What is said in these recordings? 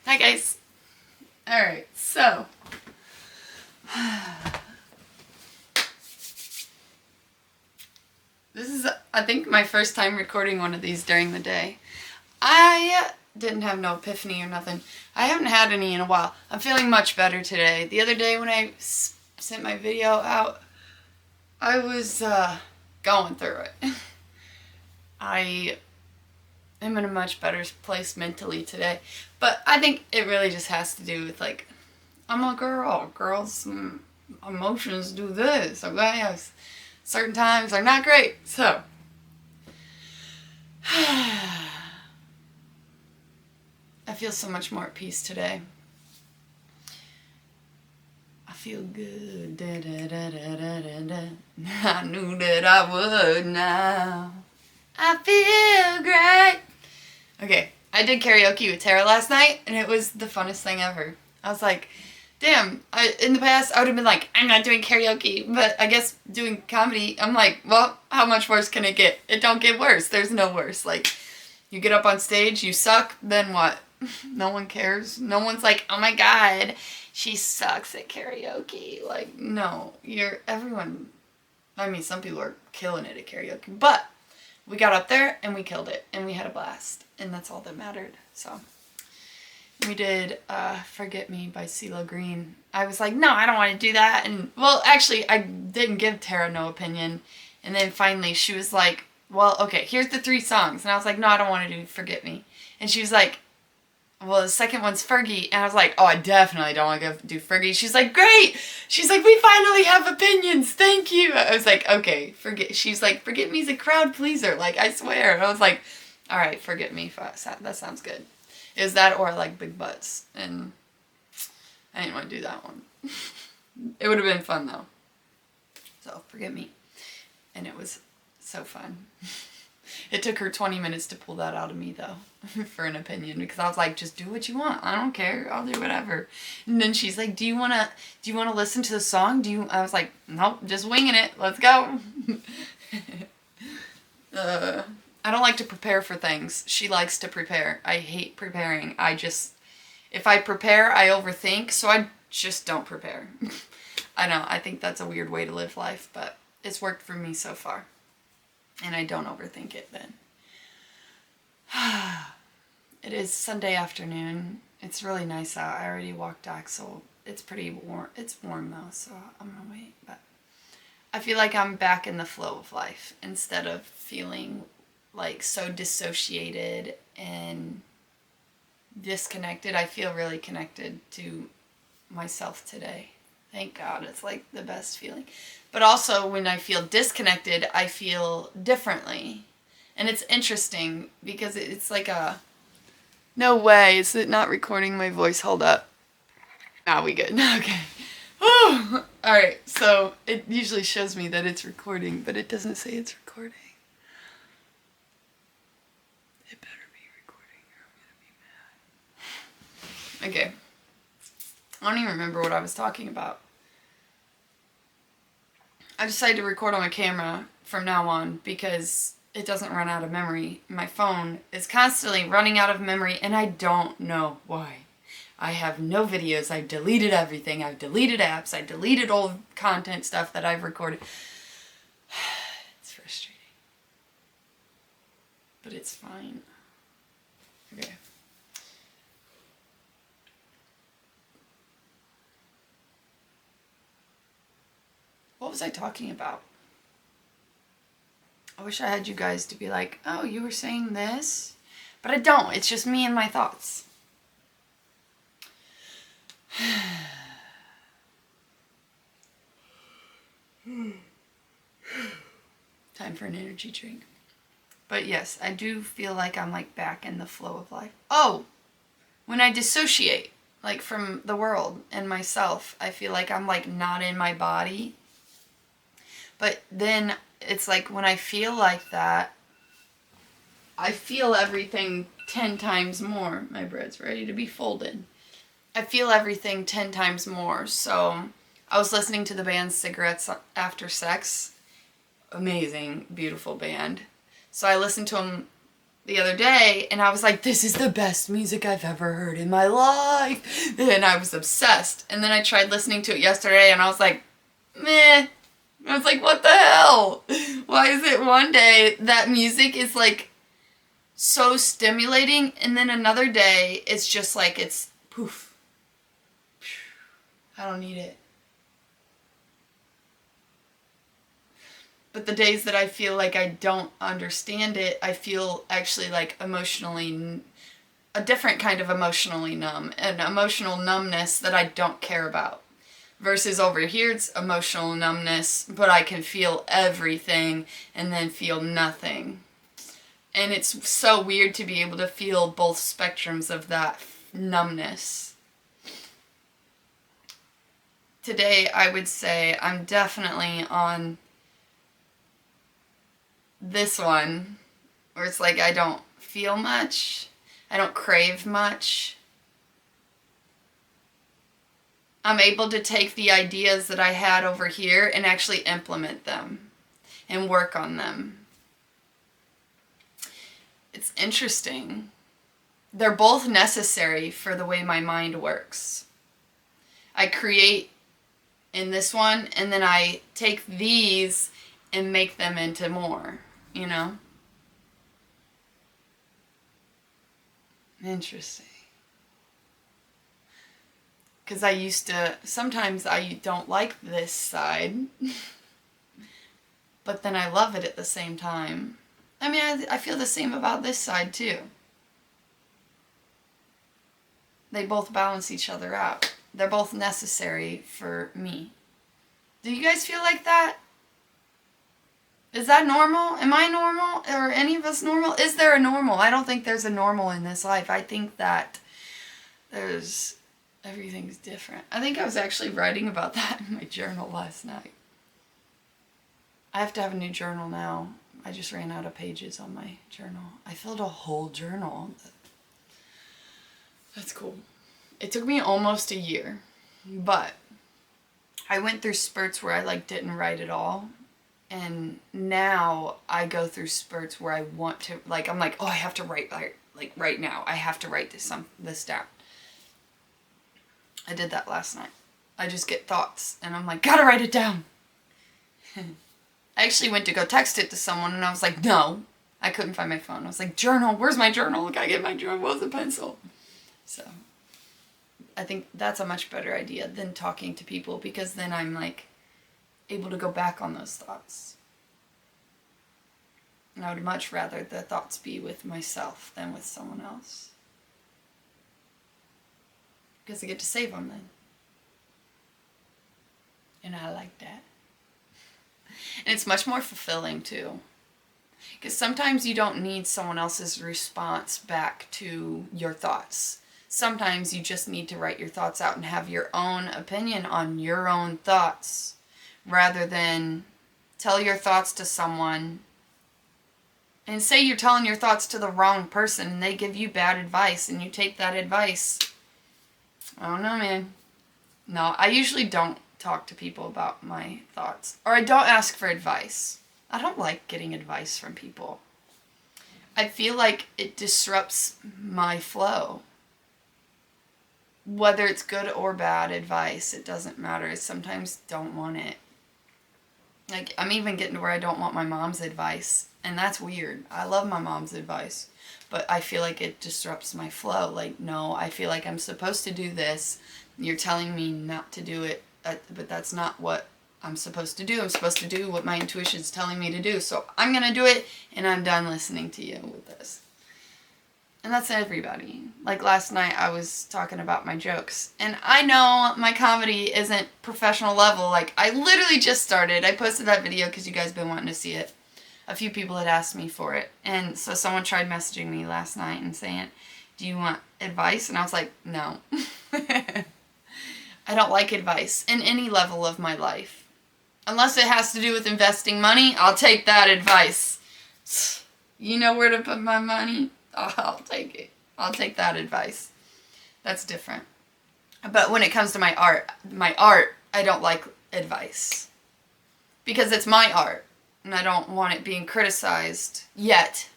Hi guys. Alright, so this is, I think, my first time recording one of these during the day. I didn't have no epiphany or nothing. I haven't had any in a while. I'm feeling much better today. The other day when I sent my video out, I was going through it. I am in a much better place mentally today. But I think it really just has to do with, like, I'm a girl. Girls' emotions do this. Okay? Certain times are not great. So, I feel so much more at peace today. I feel good. Da, da, da, da, da, da, da. I knew that I would now. I feel great. Okay, I did karaoke with Tara last night, and it was the funnest thing ever. I was like, damn, in the past I would have been like, I'm not doing karaoke, but I guess doing comedy, I'm like, well, how much worse can it get? It don't get worse. There's no worse. Like, you get up on stage, you suck, then what? No one cares. No one's like, oh my god, she sucks at karaoke. Like, no, everyone, I mean, some people are killing it at karaoke, but we got up there and we killed it and we had a blast, and that's all that mattered. So we did Forget Me by CeeLo Green. I was like, no, I don't want to do that. And, well, actually, I didn't give Tara no opinion. And then finally she was like, well, okay, here's the 3 songs. And I was like, no, I don't want to do Forget Me. And she was like, well, the second one's Fergie. And I was like, oh, I definitely don't want to do Fergie. She's like, great. She's like, we finally have opinions. Thank you. I was like, okay, She's like, Forget Me's a crowd pleaser. Like, I swear. And I was like, all right, Forget Me. That sounds good. It was that or I like big butts. And I didn't want to do that one. It would have been fun, though. So, Forget Me. And it was so fun. It took her 20 minutes to pull that out of me, though, for an opinion, because I was like, just do what you want. I don't care. I'll do whatever. And then she's like, do you want to listen to the song? I was like, nope, just winging it. Let's go. I don't like to prepare for things. She likes to prepare. I hate preparing. If I prepare, I overthink, so I just don't prepare. I know, I think that's a weird way to live life, but it's worked for me so far. And I don't overthink it then. It is Sunday afternoon. It's really nice out. I already walked back, so it's pretty warm. It's warm though, so I'm gonna wait. But I feel like I'm back in the flow of life instead of feeling like so dissociated and disconnected. I feel really connected to myself today. Thank God. It's like the best feeling. But also when I feel disconnected, I feel differently. And it's interesting because it's like a... No way. Is it not recording my voice? Hold up. Now we good. Okay. Woo! Alright, so it usually shows me that it's recording, but it doesn't say it's recording. It better be recording or I'm gonna be mad. Okay. I don't even remember what I was talking about. I decided to record on my camera from now on because it doesn't run out of memory. My phone is constantly running out of memory and I don't know why. I have no videos. I've deleted everything. I've deleted apps. I deleted old content stuff that I've recorded. It's frustrating. But it's fine. Okay. What was I talking about? I wish I had you guys to be like, oh, you were saying this? But I don't. It's just me and my thoughts. Time for an energy drink. But yes, I do feel like I'm like back in the flow of life. Oh! When I dissociate, like from the world and myself, I feel like I'm like not in my body. But then it's like when I feel like that, I feel everything 10 times more. My bread's ready to be folded. I feel everything 10 times more. So I was listening to the band Cigarettes After Sex. Amazing, beautiful band. So I listened to them the other day, and I was like, this is the best music I've ever heard in my life. And I was obsessed. And then I tried listening to it yesterday, and I was like, meh. I was like, what the hell? Why is it one day that music is like so stimulating, and then another day it's just like it's poof. I don't need it. But the days that I feel like I don't understand it, I feel actually like emotionally, a different kind of emotionally numb, an emotional numbness that I don't care about. Versus over here, it's emotional numbness, but I can feel everything and then feel nothing. And it's so weird to be able to feel both spectrums of that numbness. Today, I would say I'm definitely on this one, where it's like I don't feel much, I don't crave much. I'm able to take the ideas that I had over here and actually implement them and work on them. It's interesting. They're both necessary for the way my mind works. I create in this one, and then I take these and make them into more, you know? Interesting. Because I used to, sometimes I don't like this side, but then I love it at the same time. I mean, I feel the same about this side too. They both balance each other out. They're both necessary for me. Do you guys feel like that? Is that normal? Am I normal? Are any of us normal? Is there a normal? I don't think there's a normal in this life. I think that everything's different. I think I was actually writing about that in my journal last night. I have to have a new journal now. I just ran out of pages on my journal. I filled a whole journal. That's cool. It took me almost a year, but I went through spurts where I didn't write at all. And now I go through spurts where I want to, I'm like, oh, I have to write, right now. I have to write this down. I did that last night. I just get thoughts, and I'm like, gotta write it down. I actually went to go text it to someone, and I was like, no. I couldn't find my phone. I was like, journal, where's my journal? Gotta get my journal, where's the pencil? So, I think that's a much better idea than talking to people, because then I'm able to go back on those thoughts. And I would much rather the thoughts be with myself than with someone else. Because I get to save them then. And I like that. And it's much more fulfilling too. Because sometimes you don't need someone else's response back to your thoughts. Sometimes you just need to write your thoughts out and have your own opinion on your own thoughts, rather than tell your thoughts to someone and say you're telling your thoughts to the wrong person and they give you bad advice and you take that advice. I don't know, man. No, I usually don't talk to people about my thoughts. Or I don't ask for advice. I don't like getting advice from people. I feel like it disrupts my flow. Whether it's good or bad advice, it doesn't matter. I sometimes don't want it. I'm even getting to where I don't want my mom's advice. And that's weird. I love my mom's advice. But I feel like it disrupts my flow. No, I feel like I'm supposed to do this. You're telling me not to do it. But that's not what I'm supposed to do. I'm supposed to do what my intuition's telling me to do. So I'm going to do it, and I'm done listening to you with this. And that's everybody. Last night I was talking about my jokes. And I know my comedy isn't professional level. I literally just started. I posted that video because you guys have been wanting to see it. A few people had asked me for it. And so someone tried messaging me last night and saying, do you want advice? And I was like, no. I don't like advice in any level of my life. Unless it has to do with investing money, I'll take that advice. You know where to put my money? I'll take it. I'll take that advice. That's different. But when it comes to my art, I don't like advice. Because it's my art. And I don't want it being criticized yet.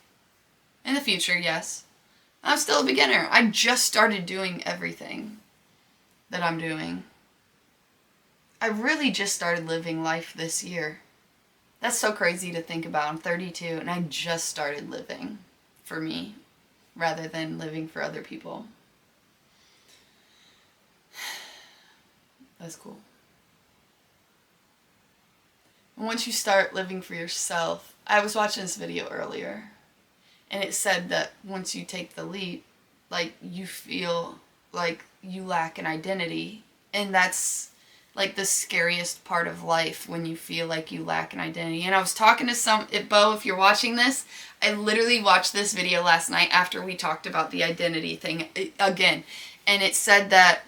In the future, yes. I'm still a beginner. I just started doing everything that I'm doing. I really just started living life this year. That's so crazy to think about. I'm 32 and I just started living for me rather than living for other people. That's cool. And once you start living for yourself, I was watching this video earlier, and it said that once you take the leap, like, you feel like you lack an identity. And that's like the scariest part of life, when you feel like you lack an identity. And I was talking to Bo, if you're watching this, I literally watched this video last night after we talked about the identity thing again. And it said that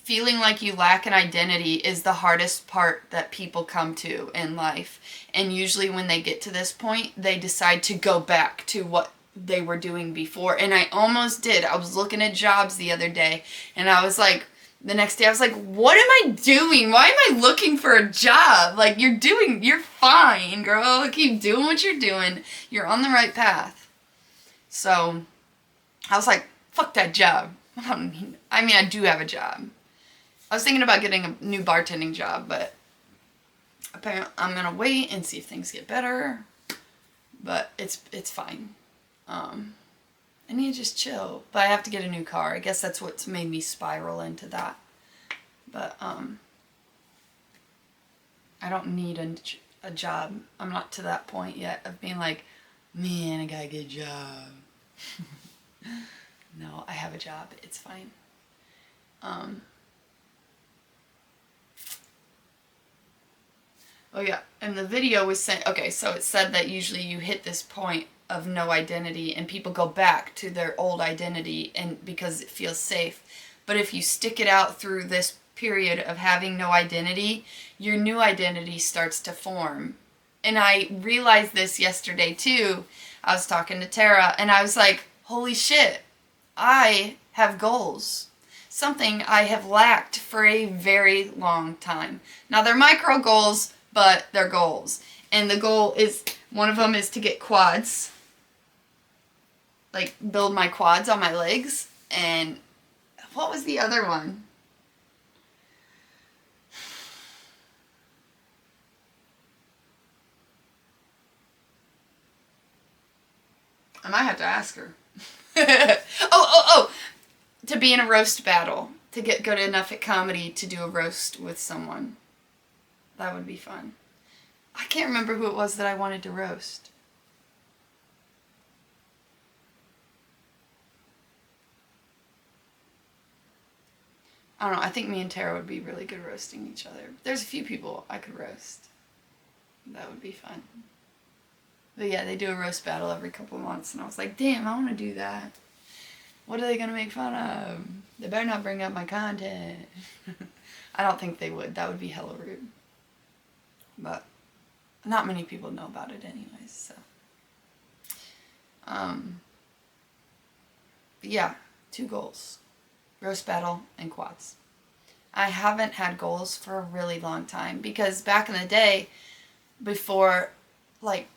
feeling like you lack an identity is the hardest part that people come to in life. And usually when they get to this point, they decide to go back to what they were doing before. And I almost did. I was looking at jobs the other day, and I was like, the next day I was like, what am I doing? Why am I looking for a job? Like, you're fine, girl. Keep doing what you're doing. You're on the right path. So I was like, fuck that job. I mean, I do have a job. I was thinking about getting a new bartending job, but apparently I'm going to wait and see if things get better. But it's fine. I need to just chill. But I have to get a new car. I guess that's what's made me spiral into that. But I don't need a job. I'm not to that point yet of being like, man, I gotta get a job. No, I have a job. It's fine. Oh yeah, and the video was saying, okay, so it said that usually you hit this point of no identity and people go back to their old identity, and because it feels safe. But if you stick it out through this period of having no identity, your new identity starts to form. And I realized this yesterday too. I was talking to Tara and I was like, holy shit, I have goals. Something I have lacked for a very long time. Now they're micro goals, but they're goals. And the goal is, one of them is to get quads. Like, build my quads on my legs. And what was the other one? I might have to ask her. Oh! To be in a roast battle. To get good enough at comedy to do a roast with someone. That would be fun. I can't remember who it was that I wanted to roast. I don't know. I think me and Tara would be really good roasting each other. There's a few people I could roast. That would be fun. But yeah, they do a roast battle every couple of months, and I was like, damn, I want to do that. What are they going to make fun of? They better not bring up my content. I don't think they would. That would be hella rude. But not many people know about it anyways, so. But yeah, 2 goals. Roast battle and quads. I haven't had goals for a really long time, because back in the day, before, like,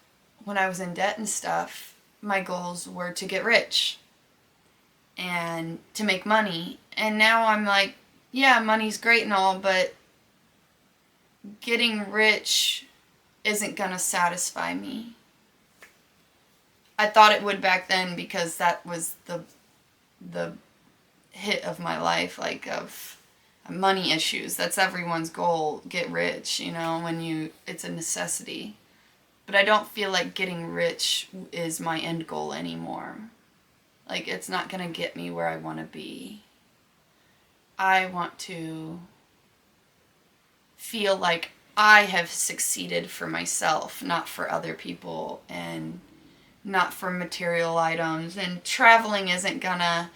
when I was in debt and stuff, my goals were to get rich and to make money. And now I'm like, yeah, money's great and all, but getting rich isn't gonna satisfy me. I thought it would back then, because that was the hit of my life, like, of money issues. That's everyone's goal, get rich, you know, it's a necessity. But I don't feel like getting rich is my end goal anymore. Like, it's not gonna get me where I want to be. I want to feel like I have succeeded for myself, not for other people, and not for material items. And traveling isn't gonna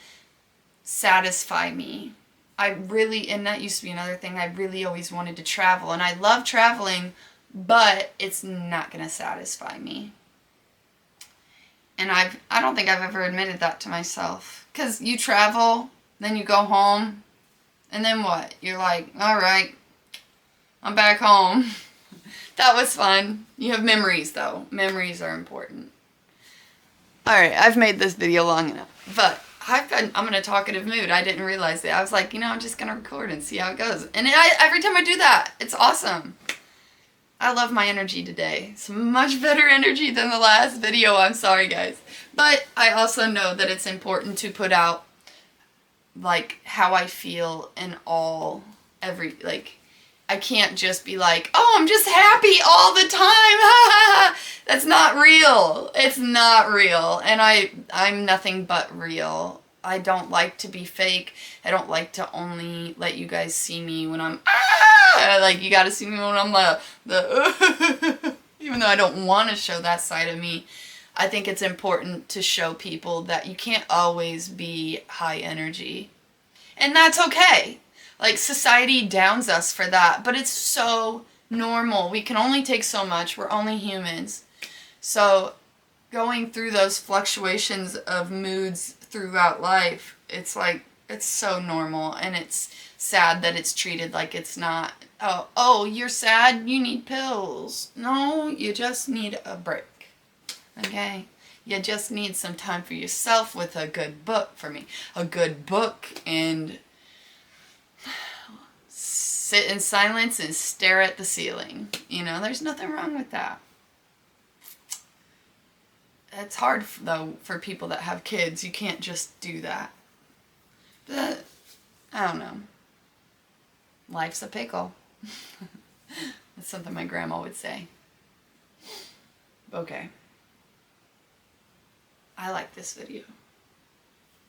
satisfy me. And that used to be another thing, I really always wanted to travel, and I love traveling, but it's not gonna satisfy me. And I don't think I've ever admitted that to myself. Because you travel, then you go home, and then what? You're like, alright, I'm back home. That was fun. You have memories, though. Memories are important. Alright, I've made this video long enough. But I'm in a talkative mood. I didn't realize it. I was like, I'm just going to record and see how it goes. And every time I do that, it's awesome. I love my energy today. It's much better energy than the last video. I'm sorry, guys. But I also know that it's important to put out, like, how I feel in I can't just be like, oh, I'm just happy all the time. That's not real. It's not real. And I'm nothing but real. I don't like to be fake. I don't like to only let you guys see me when I'm, like, you gotta see me when I'm even though I don't want to show that side of me. I think it's important to show people that you can't always be high energy. And that's okay. Like, society downs us for that, but it's so normal. We can only take so much. We're only humans. So going through those fluctuations of moods throughout life, it's like, it's so normal, and it's sad that it's treated like it's not. Oh, you're sad? You need pills. No, you just need a break. Okay? You just need some time for yourself with a good book for me. A good book, and sit in silence and stare at the ceiling. There's nothing wrong with that. It's hard, though, for people that have kids. You can't just do that. But, I don't know. Life's a pickle. That's something my grandma would say. Okay. I like this video.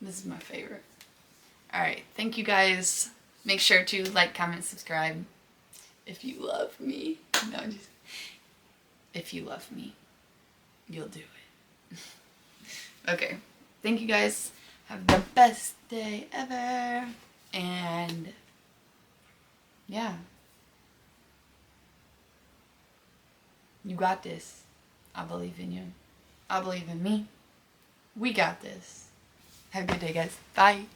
This is my favorite. Alright, thank you guys. Make sure to like, comment, subscribe if you love me. No, if you love me, you'll do it. Okay, thank you guys. Have the best day ever. And yeah, you got this. I believe in you. I believe in me. We got this. Have a good day, guys. Bye.